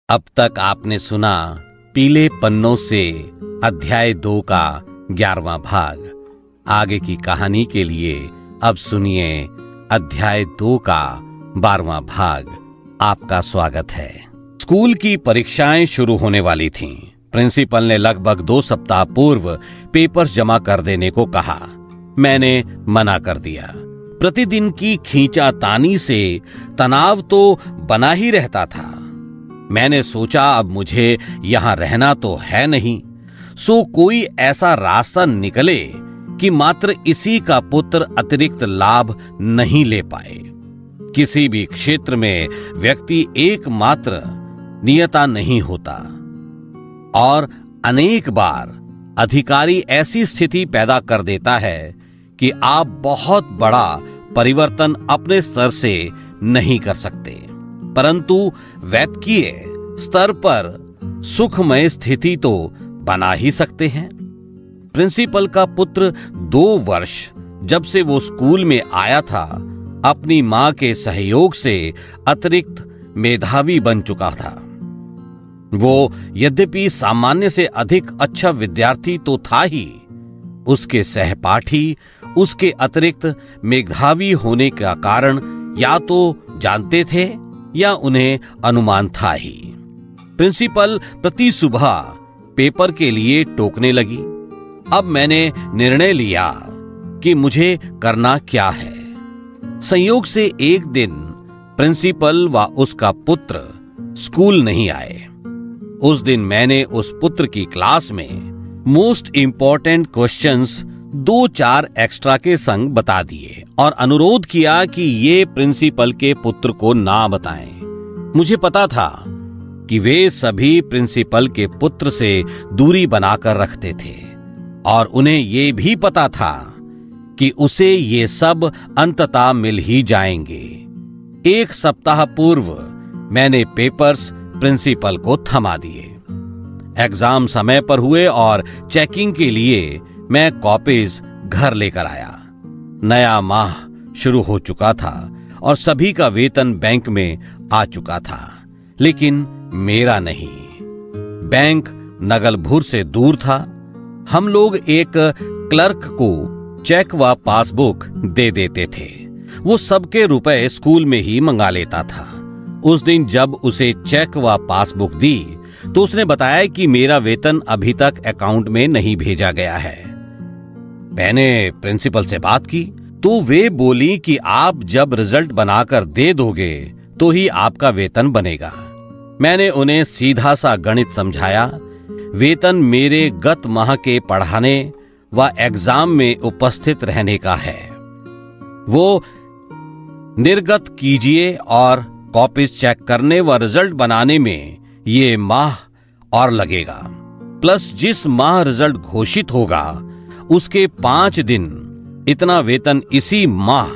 अब तक आपने सुना पीले पन्नों से अध्याय 2 का 11वां भाग। आगे की कहानी के लिए अब सुनिए अध्याय 2 का 12वां भाग। आपका स्वागत है। स्कूल की परीक्षाएं शुरू होने वाली थीं। प्रिंसिपल ने लगभग 2 सप्ताह पूर्व पेपर्स जमा कर देने को कहा। मैंने मना कर दिया। प्रतिदिन की खींचातानी से तनाव तो बना ही रहता था। मैंने सोचा अब मुझे यहां रहना तो है नहीं, सो कोई ऐसा रास्ता निकले कि मात्र इसी का पुत्र अतिरिक्त लाभ नहीं ले पाए। किसी भी क्षेत्र में व्यक्ति एकमात्र नियता नहीं होता और अनेक बार अधिकारी ऐसी स्थिति पैदा कर देता है कि आप बहुत बड़ा परिवर्तन अपने स्तर से नहीं कर सकते, परंतु वैद्यकीय स्तर पर सुखमय स्थिति तो बना ही सकते हैं। प्रिंसिपल का पुत्र 2 वर्ष जब से वो स्कूल में आया था, अपनी मां के सहयोग से अतिरिक्त मेधावी बन चुका था। वो यद्यपि सामान्य से अधिक अच्छा विद्यार्थी तो था ही, उसके सहपाठी उसके अतिरिक्त मेधावी होने का कारण या तो जानते थे या उन्हें अनुमान था ही। प्रिंसिपल प्रति सुबह पेपर के लिए टोकने लगी। अब मैंने निर्णय लिया कि मुझे करना क्या है। संयोग से एक दिन प्रिंसिपल व उसका पुत्र स्कूल नहीं आए। उस दिन मैंने उस पुत्र की क्लास में मोस्ट इंपॉर्टेंट क्वेश्चंस 2-4 एक्स्ट्रा के संग बता दिए और अनुरोध किया कि ये प्रिंसिपल के पुत्र को ना बताएं। मुझे पता था कि वे सभी प्रिंसिपल के पुत्र से दूरी बनाकर रखते थे और उन्हें ये भी पता था कि उसे ये सब अंततः मिल ही जाएंगे। 1 सप्ताह पूर्व मैंने पेपर्स प्रिंसिपल को थमा दिए। एग्जाम समय पर हुए और चेकिंग के लिए मैं कॉपीज घर लेकर आया। नया माह शुरू हो चुका था और सभी का वेतन बैंक में आ चुका था, लेकिन मेरा नहीं। बैंक नगलभुर से दूर था। हम लोग एक क्लर्क को चेक व पासबुक दे देते थे। वो सबके रुपए स्कूल में ही मंगा लेता था। उस दिन जब उसे चेक व पासबुक दी तो उसने बताया कि मेरा वेतन अभी तक अकाउंट में नहीं भेजा गया है। मैंने प्रिंसिपल से बात की तो वे बोली कि आप जब रिजल्ट बनाकर दे दोगे तो ही आपका वेतन बनेगा। मैंने उन्हें सीधा सा गणित समझाया। वेतन मेरे गत माह के पढ़ाने व एग्जाम में उपस्थित रहने का है। वो निर्गत कीजिए और कॉपीज चेक करने व रिजल्ट बनाने में ये माह और लगेगा, प्लस जिस माह रिजल्ट घोषित होगा उसके 5 दिन इतना वेतन इसी माह,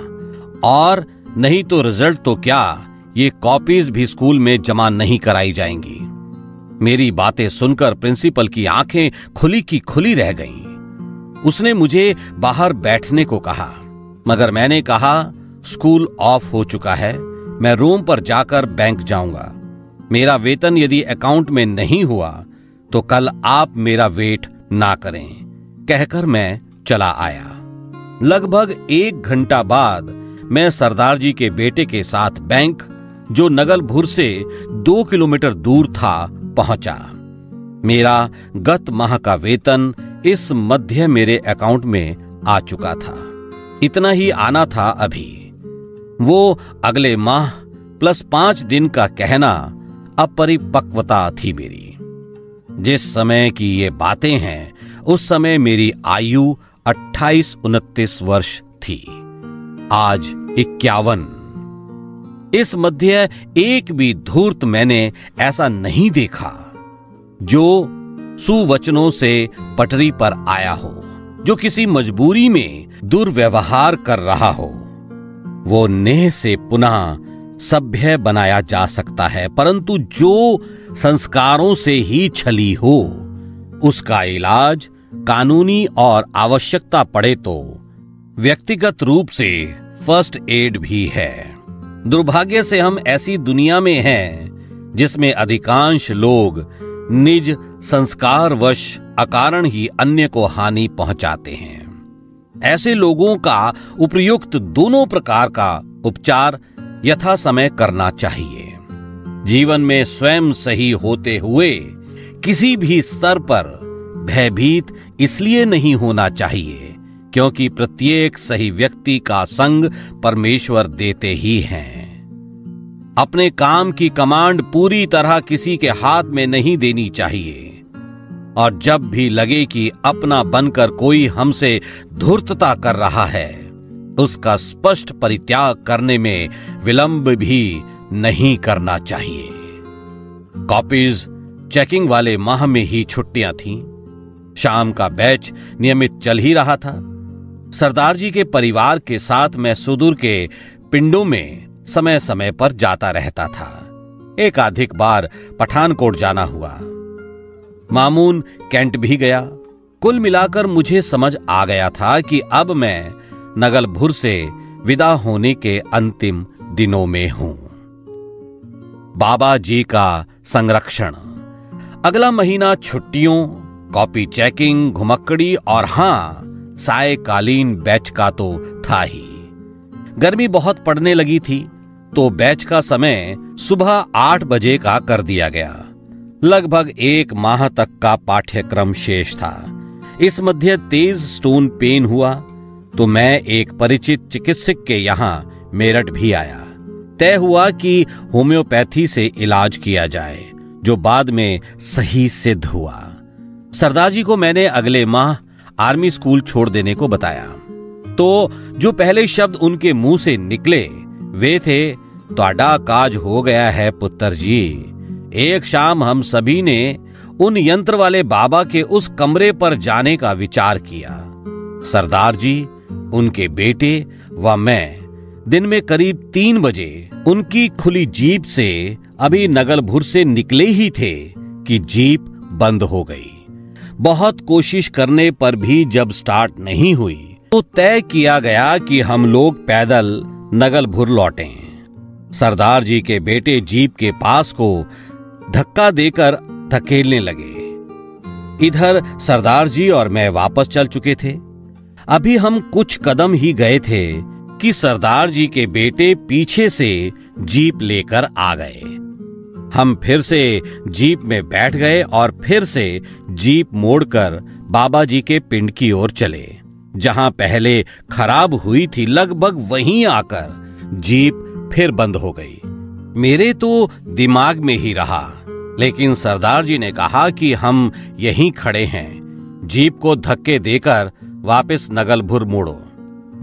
और नहीं तो रिजल्ट तो क्या, ये कॉपीज भी स्कूल में जमा नहीं कराई जाएंगी। मेरी बातें सुनकर प्रिंसिपल की आंखें खुली की खुली रह गईं। उसने मुझे बाहर बैठने को कहा, मगर मैंने कहा स्कूल ऑफ हो चुका है, मैं रूम पर जाकर बैंक जाऊंगा। मेरा वेतन यदि अकाउंट में नहीं हुआ तो कल आप मेरा वेट ना करें, कहकर मैं चला आया। लगभग 1 घंटा बाद मैं सरदार जी के बेटे के साथ बैंक, जो नगलभुर से 2 किलोमीटर दूर था, पहुंचा। मेरा गत माह का वेतन इस मध्य मेरे अकाउंट में आ चुका था। इतना ही आना था अभी। वो अगले माह प्लस 5 दिन का कहना अपरिपक्वता थी मेरी। जिस समय की ये बातें हैं उस समय मेरी आयु 28-29 वर्ष थी, आज 51। इस मध्य एक भी धूर्त मैंने ऐसा नहीं देखा जो सुवचनों से पटरी पर आया हो, जो किसी मजबूरी में दुर्व्यवहार कर रहा हो। वो नेह से पुनः सभ्य बनाया जा सकता है, परंतु जो संस्कारों से ही छली हो उसका इलाज कानूनी और आवश्यकता पड़े तो व्यक्तिगत रूप से फर्स्ट एड भी है। दुर्भाग्य से हम ऐसी दुनिया में हैं जिसमें अधिकांश लोग निज संस्कारवश अकारण ही अन्य को हानि पहुंचाते हैं। ऐसे लोगों का उपयुक्त दोनों प्रकार का उपचार यथा समय करना चाहिए। जीवन में स्वयं सही होते हुए किसी भी स्तर पर भयभीत इसलिए नहीं होना चाहिए क्योंकि प्रत्येक सही व्यक्ति का संग परमेश्वर देते ही हैं। अपने काम की कमांड पूरी तरह किसी के हाथ में नहीं देनी चाहिए, और जब भी लगे कि अपना बनकर कोई हमसे धूर्तता कर रहा है, उसका स्पष्ट परित्याग करने में विलंब भी नहीं करना चाहिए। कॉपीज चेकिंग वाले माह में ही छुट्टियां थीं। शाम का बैच नियमित चल ही रहा था। सरदार जी के परिवार के साथ मैं सुदूर के पिंडों में समय समय पर जाता रहता था। एकाधिक बार पठानकोट जाना हुआ। मामून कैंट भी गया। कुल मिलाकर मुझे समझ आ गया था कि अब मैं नगलभुर से विदा होने के अंतिम दिनों में हूं। बाबा जी का संरक्षण। अगला महीना छुट्टियों, कॉपी चेकिंग, घुमक्कड़ी और हां, सायकालीन बैच का तो था ही। गर्मी बहुत पड़ने लगी थी तो बैच का समय सुबह 8 बजे का कर दिया गया। लगभग 1 माह तक का पाठ्यक्रम शेष था। इस मध्य तेज स्टोन पेन हुआ तो मैं एक परिचित चिकित्सक के यहां मेरठ भी आया। तय हुआ कि होम्योपैथी से इलाज किया जाए, जो बाद में सही सिद्ध हुआ। सरदार जी को मैंने अगले माह आर्मी स्कूल छोड़ देने को बताया तो जो पहले शब्द उनके मुंह से निकले वे थे, "त्वाडा काज हो गया है पुत्र जी।" एक शाम हम सभी ने उन यंत्र वाले बाबा के उस कमरे पर जाने का विचार किया। सरदार जी, उनके बेटे व मैं दिन में करीब 3 बजे उनकी खुली जीप से अभी नगलभुर से निकले ही थे कि जीप बंद हो गई। बहुत कोशिश करने पर भी जब स्टार्ट नहीं हुई तो तय किया गया कि हम लोग पैदल नगलभुर लौटें। सरदार जी के बेटे जीप के पास को धक्का देकर धकेलने लगे। इधर सरदार जी और मैं वापस चल चुके थे। अभी हम कुछ कदम ही गए थे कि सरदार जी के बेटे पीछे से जीप लेकर आ गए। हम फिर से जीप में बैठ गए और फिर से जीप मोड़कर बाबा जी के पिंड की ओर चले। जहां पहले खराब हुई थी लगभग वहीं आकर जीप फिर बंद हो गई। मेरे तो दिमाग में ही रहा, लेकिन सरदार जी ने कहा कि हम यहीं खड़े हैं, जीप को धक्के देकर वापस नगलभुर मोड़ो।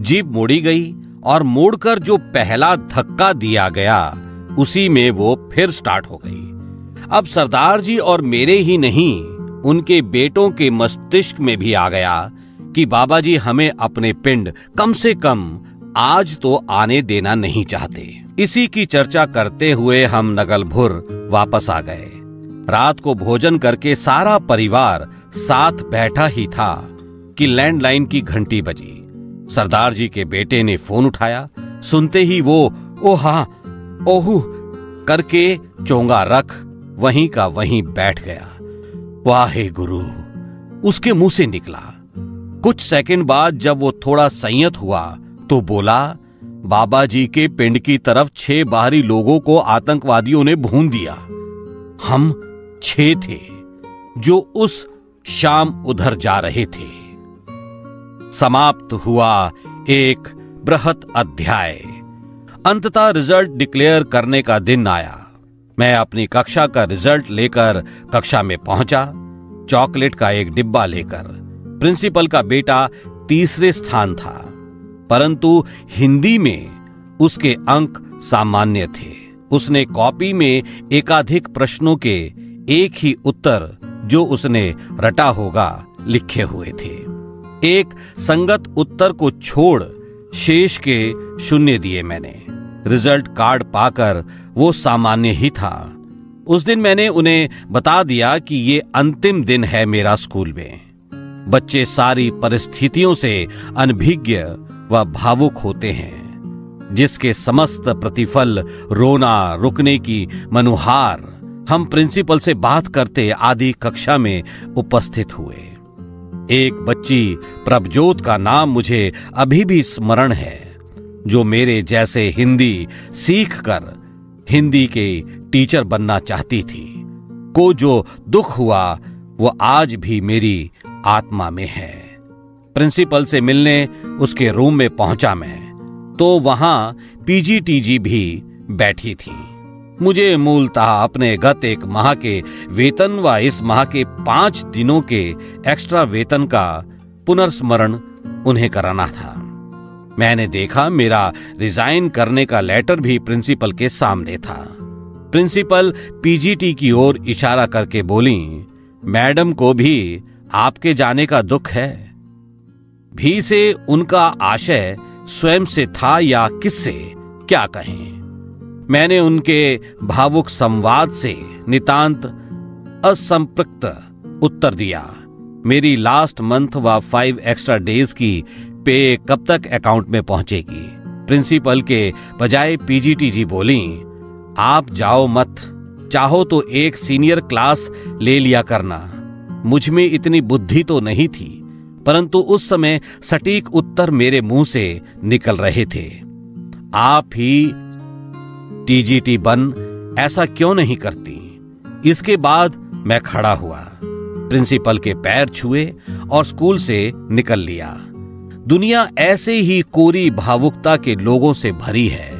जीप मोड़ी गई और मोड़कर जो पहला धक्का दिया गया उसी में वो फिर स्टार्ट हो गई। अब सरदार जी और मेरे ही नहीं, उनके बेटों के मस्तिष्क में भी आ गया कि बाबा जी हमें अपने पिंड कम से कम आज तो आने देना नहीं चाहते। इसी की चर्चा करते हुए हम नगलभुर वापस आ गए। रात को भोजन करके सारा परिवार साथ बैठा ही था कि लैंडलाइन की घंटी बजी। सरदार जी के बेटे ने फोन उठाया। सुनते ही वो "ओ हाँ, ओहू" करके चोंगा रख वहीं का वहीं बैठ गया। वाहे गुरु उसके मुंह से निकला। कुछ सेकंड बाद जब वो थोड़ा संयत हुआ तो बोला, "बाबा जी के पिंड की तरफ 6 बाहरी लोगों को आतंकवादियों ने भून दिया। हम 6 थे जो उस शाम उधर जा रहे थे।" समाप्त हुआ एक बृहत अध्याय। अंततः रिजल्ट डिक्लेयर करने का दिन आया। मैं अपनी कक्षा का रिजल्ट लेकर कक्षा में पहुंचा, चॉकलेट का एक डिब्बा लेकर। प्रिंसिपल का बेटा तीसरे स्थान था, परंतु हिंदी में उसके अंक सामान्य थे। उसने कॉपी में एकाधिक प्रश्नों के एक ही उत्तर जो उसने रटा होगा लिखे हुए थे। एक संगत उत्तर को छोड़ शेष के शून्य दिए मैंने। रिजल्ट कार्ड पाकर वो सामान्य ही था। उस दिन मैंने उन्हें बता दिया कि ये अंतिम दिन है मेरा स्कूल में। बच्चे सारी परिस्थितियों से अनभिज्ञ व भावुक होते हैं, जिसके समस्त प्रतिफल रोना, रुकने की मनुहार हम प्रिंसिपल से बात करते आदि कक्षा में उपस्थित हुए। एक बच्ची प्रभजोत का नाम मुझे अभी भी स्मरण है, जो मेरे जैसे हिंदी सीखकर हिंदी के टीचर बनना चाहती थी। को जो दुख हुआ वो आज भी मेरी आत्मा में है। प्रिंसिपल से मिलने उसके रूम में पहुंचा मैं, तो वहां पीजीटीजी भी बैठी थी। मुझे मूलतः अपने गत एक माह के वेतन व इस माह के 5 दिनों के एक्स्ट्रा वेतन का पुनर्स्मरण उन्हें कराना था। मैंने देखा मेरा रिजाइन करने का लेटर भी प्रिंसिपल के सामने था। प्रिंसिपल पीजीटी की ओर इशारा करके बोली, मैडम को भी आपके जाने का दुख है। भी से उनका आशय स्वयं से था या किससे, क्या कहें। मैंने उनके भावुक संवाद से नितांत असंपृक्त उत्तर दिया। मेरी लास्ट मंथ व 5 एक्स्ट्रा डेज की पे कब तक अकाउंट में पहुंचेगी। प्रिंसिपल के बजाय पीजीटीजी बोली, आप जाओ मत, चाहो तो एक सीनियर क्लास ले लिया करना। मुझ में इतनी बुद्धि तो नहीं थी, परंतु उस समय सटीक उत्तर मेरे मुंह से निकल रहे थे। आप ही टीजीटी बन ऐसा क्यों नहीं करती। इसके बाद मैं खड़ा हुआ, प्रिंसिपल के पैर छुए और स्कूल से निकल लिया। दुनिया ऐसे ही कोरी भावुकता के लोगों से भरी है,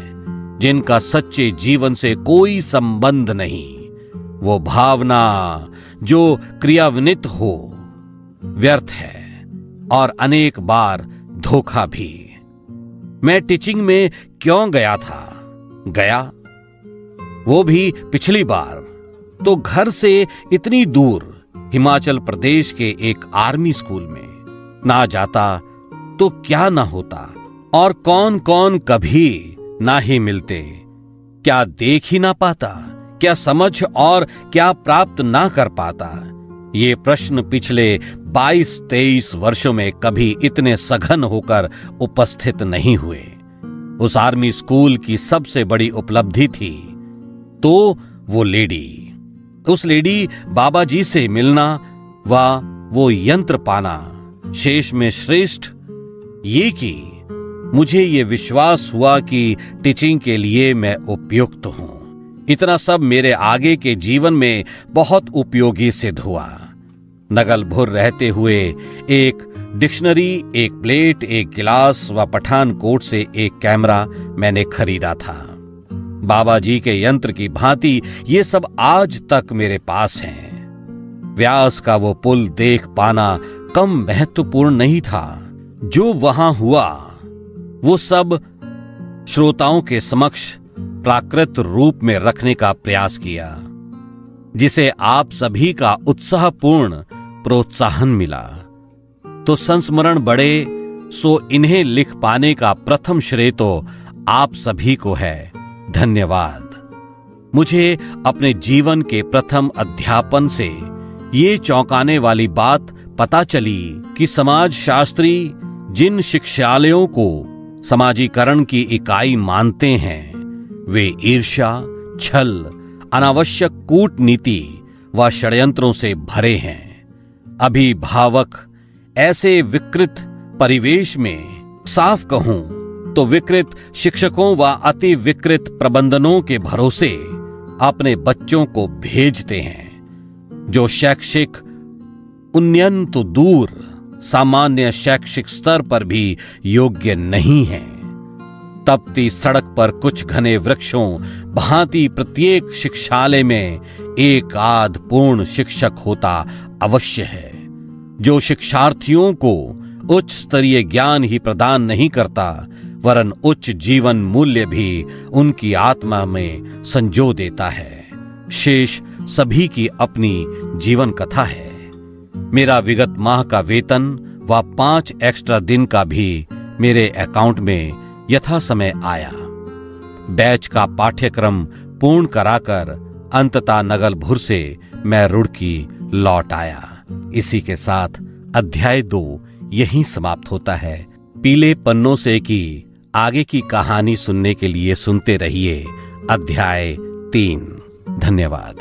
जिनका सच्चे जीवन से कोई संबंध नहीं। वो भावना जो क्रियान्वित हो व्यर्थ है और अनेक बार धोखा भी। मैं टीचिंग में क्यों गया था? गया वो भी पिछली बार तो घर से इतनी दूर हिमाचल प्रदेश के एक आर्मी स्कूल में। ना जाता तो क्या ना होता, और कौन कौन कभी ना ही मिलते। क्या देख ही ना पाता, क्या समझ और क्या प्राप्त ना कर पाता। ये प्रश्न पिछले 22-23 वर्षों में कभी इतने सघन होकर उपस्थित नहीं हुए। उस आर्मी स्कूल की सबसे बड़ी उपलब्धि थी तो वो लेडी, उस लेडी बाबा जी से मिलना व वो यंत्र पाना। शेष में श्रेष्ठ ये कि मुझे ये विश्वास हुआ कि टीचिंग के लिए मैं उपयुक्त हूं। इतना सब मेरे आगे के जीवन में बहुत उपयोगी सिद्ध हुआ। नगलभुर रहते हुए एक डिक्शनरी, एक प्लेट, एक गिलास व पठानकोट से एक कैमरा मैंने खरीदा था। बाबा जी के यंत्र की भांति ये सब आज तक मेरे पास हैं। व्यास का वो पुल देख पाना कम महत्वपूर्ण नहीं था। जो वहां हुआ वो सब श्रोताओं के समक्ष प्राकृत रूप में रखने का प्रयास किया, जिसे आप सभी का उत्साहपूर्ण प्रोत्साहन मिला। तो संस्मरण बढ़े सो इन्हें लिख पाने का प्रथम श्रेय तो आप सभी को है। धन्यवाद। मुझे अपने जीवन के प्रथम अध्यापन से ये चौंकाने वाली बात पता चली कि समाज शास्त्री जिन शिक्षालयों को समाजीकरण की इकाई मानते हैं, वे ईर्ष्या, छल, अनावश्यक कूटनीति व षड्यंत्रों से भरे हैं। अभिभावक ऐसे विकृत परिवेश में, साफ कहूं तो विकृत शिक्षकों व अति विकृत प्रबंधनों के भरोसे अपने बच्चों को भेजते हैं, जो शैक्षिक उन्नयन तो दूर सामान्य शैक्षिक स्तर पर भी योग्य नहीं है। तपती सड़क पर कुछ घने वृक्षों भांति प्रत्येक शिक्षालय में एक आध पूर्ण शिक्षक होता अवश्य है, जो शिक्षार्थियों को उच्च स्तरीय ज्ञान ही प्रदान नहीं करता, वरन उच्च जीवन मूल्य भी उनकी आत्मा में संजो देता है। शेष सभी की अपनी जीवन कथा है। मेरा विगत माह का वेतन व 5 एक्स्ट्रा दिन का भी मेरे अकाउंट में यथा समय आया। बैच का पाठ्यक्रम पूर्ण कराकर अंततः नगलभुर से मैं रुड़की लौट आया। इसी के साथ अध्याय 2 यहीं समाप्त होता है। पीले पन्नों से की आगे की कहानी सुनने के लिए सुनते रहिए अध्याय 3। धन्यवाद।